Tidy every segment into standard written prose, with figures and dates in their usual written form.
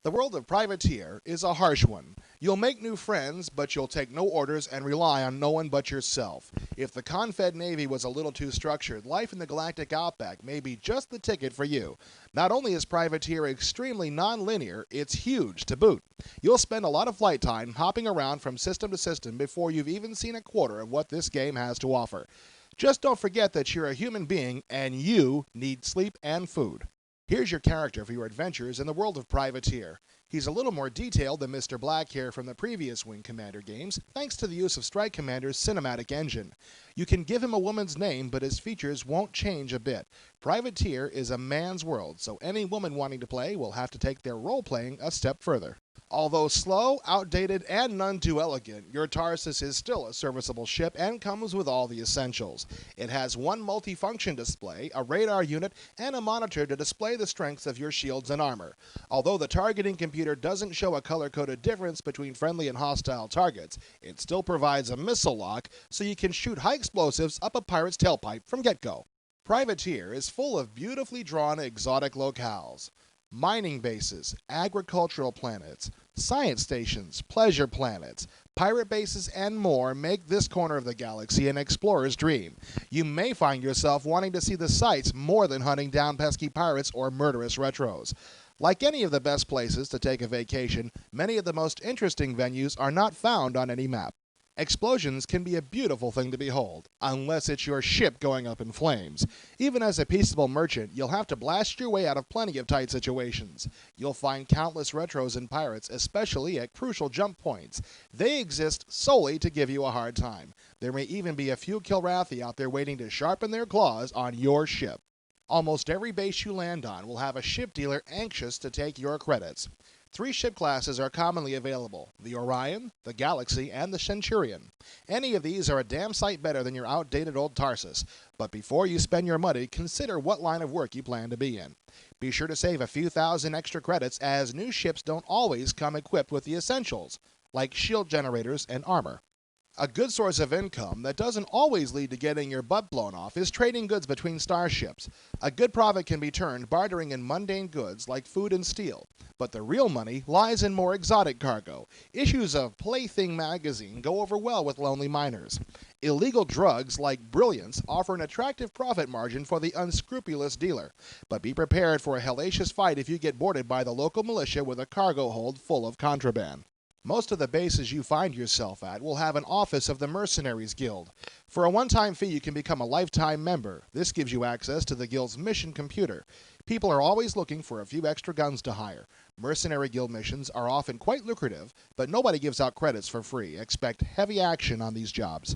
The world of privateer is a harsh one. You'll make new friends, but you'll take no orders and rely on no one but yourself. If the Confed Navy was a little too structured, life in the galactic outback may be just the ticket for you. Not only is privateer extremely non-linear, it's huge to boot. You'll spend a lot of flight time hopping around from system to system before you've even seen a quarter of what this game has to offer. Just don't forget that you're a human being and you need sleep and food. Here's your character for your adventures in the world of Privateer. He's a little more detailed than Mr. Black here from the previous Wing Commander games, thanks to the use of Strike Commander's cinematic engine. You can give him a woman's name, but his features won't change a bit. Privateer is a man's world, so any woman wanting to play will have to take their role-playing a step further. Although slow, outdated, and none too elegant, your Tarsus is still a serviceable ship and comes with all the essentials. It has one multifunction display, a radar unit, and a monitor to display the strengths of your shields and armor. Although the targeting computer doesn't show a color-coded difference between friendly and hostile targets, it still provides a missile lock so you can shoot high explosives up a pirate's tailpipe from get-go. Privateer is full of beautifully drawn exotic locales. Mining bases, agricultural planets, science stations, pleasure planets, pirate bases, and more make this corner of the galaxy an explorer's dream. You may find yourself wanting to see the sights more than hunting down pesky pirates or murderous retros. Like any of the best places to take a vacation, many of the most interesting venues are not found on any map. Explosions can be a beautiful thing to behold, unless it's your ship going up in flames. Even as a peaceable merchant, you'll have to blast your way out of plenty of tight situations. You'll find countless retros and pirates, especially at crucial jump points. They exist solely to give you a hard time. There may even be a few Kilrathi out there waiting to sharpen their claws on your ship. Almost every base you land on will have a ship dealer anxious to take your credits. 3 ship classes are commonly available: the Orion, the Galaxy, and the Centurion. Any of these are a damn sight better than your outdated old Tarsus, but before you spend your money, consider what line of work you plan to be in. Be sure to save a few thousand extra credits, as new ships don't always come equipped with the essentials, like shield generators and armor. A good source of income that doesn't always lead to getting your butt blown off is trading goods between starships. A good profit can be turned bartering in mundane goods like food and steel, but the real money lies in more exotic cargo. Issues of Plaything magazine go over well with lonely miners. Illegal drugs like Brilliance offer an attractive profit margin for the unscrupulous dealer, but be prepared for a hellacious fight if you get boarded by the local militia with a cargo hold full of contraband. Most of the bases you find yourself at will have an office of the Mercenaries Guild. For a one-time fee, you can become a lifetime member. This gives you access to the Guild's mission computer. People are always looking for a few extra guns to hire. Mercenary Guild missions are often quite lucrative, but nobody gives out credits for free. Expect heavy action on these jobs.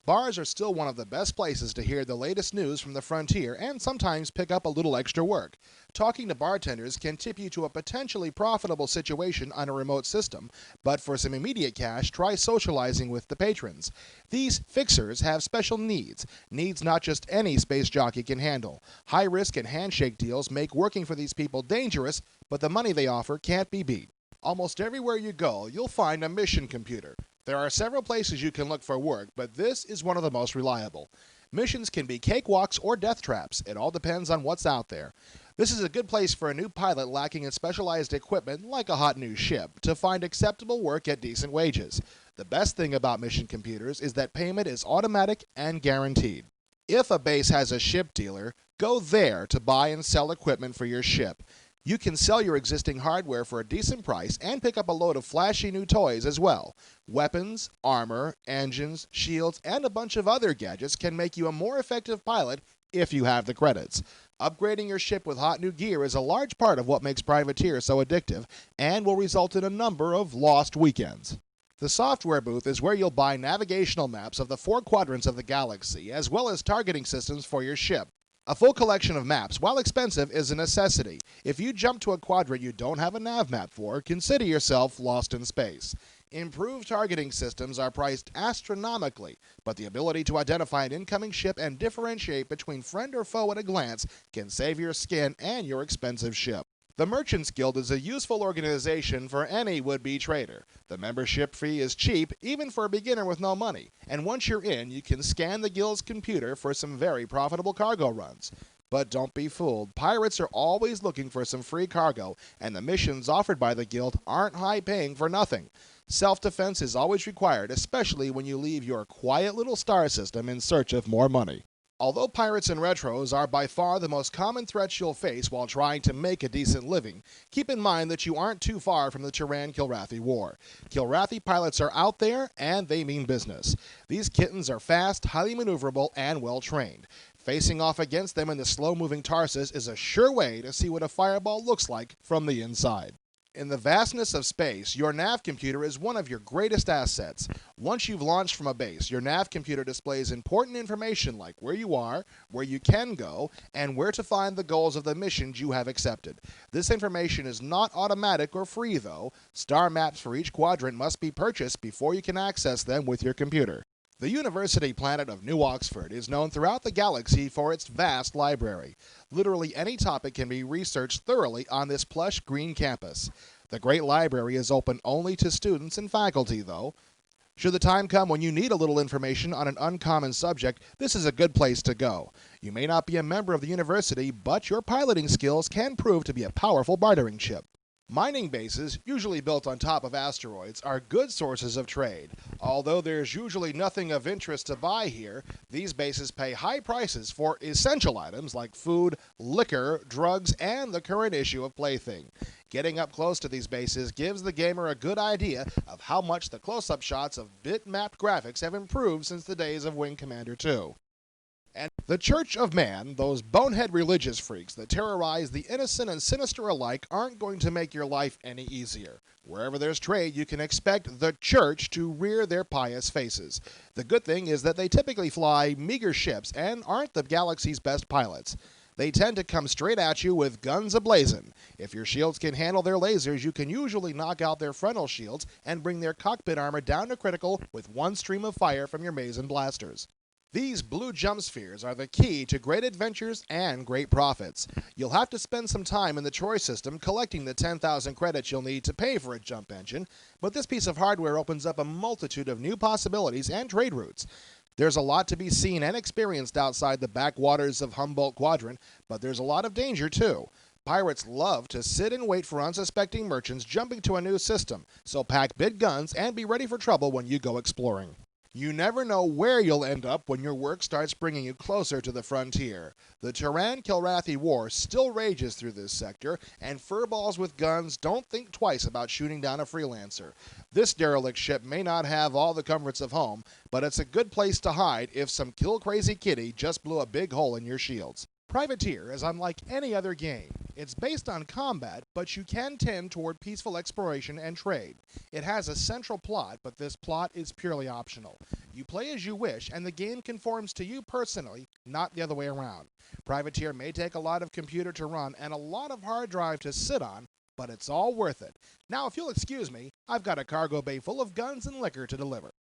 Bars are still one of the best places to hear the latest news from the frontier and sometimes pick up a little extra work. Talking to bartenders can tip you to a potentially profitable situation on a remote system, but for some immediate cash, try socializing with the patrons. These fixers have special needs not just any space jockey can handle. High risk and handshake deals make working for these people dangerous, but the money they offer can't be beat. Almost everywhere you go, you'll find a mission computer. There are several places you can look for work, but this is one of the most reliable. Missions can be cakewalks or death traps. It all depends on what's out there. This is a good place for a new pilot lacking in specialized equipment, like a hot new ship, to find acceptable work at decent wages. The best thing about mission computers is that payment is automatic and guaranteed. If a base has a ship dealer, go there to buy and sell equipment for your ship. You can sell your existing hardware for a decent price and pick up a load of flashy new toys as well. Weapons, armor, engines, shields, and a bunch of other gadgets can make you a more effective pilot if you have the credits. Upgrading your ship with hot new gear is a large part of what makes Privateer so addictive and will result in a number of lost weekends. The software booth is where you'll buy navigational maps of the 4 quadrants of the galaxy, as well as targeting systems for your ship. A full collection of maps, while expensive, is a necessity. If you jump to a quadrant you don't have a nav map for, consider yourself lost in space. Improved targeting systems are priced astronomically, but the ability to identify an incoming ship and differentiate between friend or foe at a glance can save your skin and your expensive ship. The Merchants Guild is a useful organization for any would-be trader. The membership fee is cheap, even for a beginner with no money, and once you're in, you can scan the Guild's computer for some very profitable cargo runs. But don't be fooled. Pirates are always looking for some free cargo, and the missions offered by the guild aren't high paying for nothing. Self-defense is always required, especially when you leave your quiet little star system in search of more money. Although pirates and retros are by far the most common threats you'll face while trying to make a decent living, keep in mind that you aren't too far from the Kilrathi War. Kilrathi pilots are out there, and they mean business. These kittens are fast, highly maneuverable, and well-trained. Facing off against them in the slow-moving Tarsus is a sure way to see what a fireball looks like from the inside. In the vastness of space, your Nav Computer is one of your greatest assets. Once you've launched from a base, your Nav Computer displays important information like where you are, where you can go, and where to find the goals of the missions you have accepted. This information is not automatic or free, though. Star maps for each quadrant must be purchased before you can access them with your computer. The university planet of New Oxford is known throughout the galaxy for its vast library. Literally any topic can be researched thoroughly on this plush green campus. The great library is open only to students and faculty, though. Should the time come when you need a little information on an uncommon subject, this is a good place to go. You may not be a member of the university, but your piloting skills can prove to be a powerful bartering chip. Mining bases, usually built on top of asteroids, are good sources of trade. Although there's usually nothing of interest to buy here, these bases pay high prices for essential items like food, liquor, drugs, and the current issue of Plaything. Getting up close to these bases gives the gamer a good idea of how much the close-up shots of bit-mapped graphics have improved since the days of Wing Commander 2. And the Church of Man, those bonehead religious freaks that terrorize the innocent and sinister alike, aren't going to make your life any easier. Wherever there's trade, you can expect the Church to rear their pious faces. The good thing is that they typically fly meager ships and aren't the galaxy's best pilots. They tend to come straight at you with guns ablazing. If your shields can handle their lasers, you can usually knock out their frontal shields and bring their cockpit armor down to critical with one stream of fire from your Mason blasters. These blue jump spheres are the key to great adventures and great profits. You'll have to spend some time in the Troy system collecting the 10,000 credits you'll need to pay for a jump engine, but this piece of hardware opens up a multitude of new possibilities and trade routes. There's a lot to be seen and experienced outside the backwaters of Humboldt Quadrant, but there's a lot of danger too. Pirates love to sit and wait for unsuspecting merchants jumping to a new system, so pack big guns and be ready for trouble when you go exploring. You never know where you'll end up when your work starts bringing you closer to the frontier. The Kilrathi War still rages through this sector, and furballs with guns don't think twice about shooting down a freelancer. This derelict ship may not have all the comforts of home, but it's a good place to hide if some kill-crazy kitty just blew a big hole in your shields. Privateer is unlike any other game. It's based on combat, but you can tend toward peaceful exploration and trade. It has a central plot, but this plot is purely optional. You play as you wish, and the game conforms to you personally, not the other way around. Privateer may take a lot of computer to run and a lot of hard drive to sit on, but it's all worth it. Now, if you'll excuse me, I've got a cargo bay full of guns and liquor to deliver.